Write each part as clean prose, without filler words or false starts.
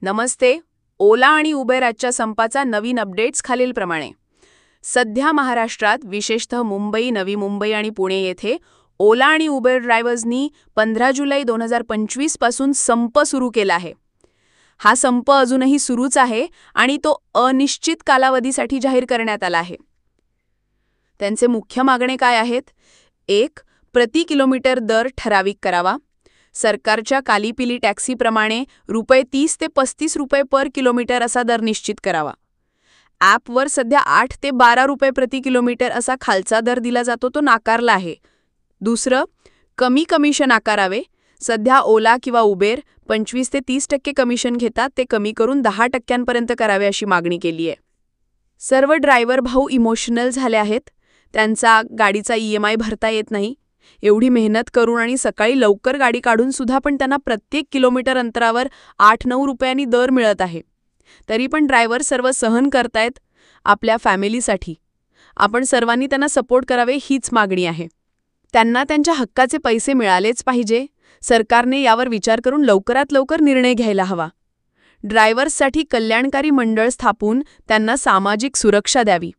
नमस्ते. ओला आणि उबेर आजच्या संपाचा नवीन अपडेट्स खालीलप्रमाणे. सध्या महाराष्ट्रात विशेषतः मुंबई, नवी मुंबई आणि पुणे येथे ओला आणि उबेर ड्रायव्हर्सनी 15 जुलै 2025 पासून संप सुरू केला आहे. हा संप अजूनही सुरूच आहे आणि तो अनिश्चित कालावधीसाठी जाहीर करण्यात आला आहे. त्यांचे मुख्य मागणे काय आहेत? 1. प्रति किलोमीटर दर ठराविक करावा. सरकारच्या कालीपिली टॅक्सीप्रमाणे ₹30 ते ₹35 पर किलोमीटर असा दर निश्चित करावा. ॲपवर सध्या ₹8 ते ₹12 प्रति किलोमीटर असा खालचा दर दिला जातो, तो नाकारला आहे. दुसरं, कमी कमिशन आकारावे. सध्या ओला किंवा उबेर 25 ते 30% कमिशन घेतात, ते कमी करून 10% करावे अशी मागणी केली आहे. सर्व ड्रायव्हर भाऊ इमोशनल झाले आहेत. त्यांचा गाडीचा EMI भरता येत नाही. एवढी मेहनत करून आणि सकाळी लवकर गाडी काढून सुद्धा पण त्यांना प्रत्येक किलोमीटर अंतरावर 8-9 रुपयांनी दर मिळत आहे. तरी पण ड्रायव्हर सर्व सहन करतायत आपल्या फॅमिलीसाठी. आपण सर्वांनी त्यांना सपोर्ट करावे हीच मागणी आहे. त्यांना त्यांच्या हक्काचे पैसे मिळालेच पाहिजे. सरकारने यावर विचार करून लवकरात लवकर निर्णय घ्यायला हवा. ड्रायव्हर्ससाठी कल्याणकारी मंडळ स्थापून त्यांना सामाजिक सुरक्षा द्यावी.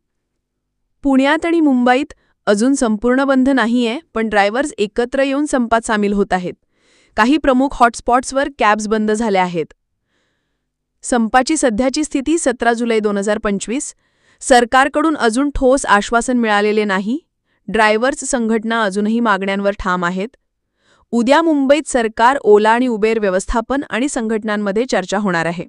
पुण्यात आणि मुंबईत अजून संपूर्ण बंद नाहीये, पण ड्रायव्हर्स एकत्र येऊन संपात सामील होत आहेत. काही प्रमुख हॉटस्पॉट्सवर कॅब्स बंद झाल्या आहेत. संपाची सध्याची स्थिती 17 जुलै 2025. सरकारकडून अजून ठोस आश्वासन मिळालेले नाही. ड्रायव्हर्स संघटना अजूनही मागण्यांवर ठाम आहेत. उद्या मुंबईत सरकार, ओला आणि उबेर व्यवस्थापन आणि संघटनांमध्ये चर्चा होणार आहे.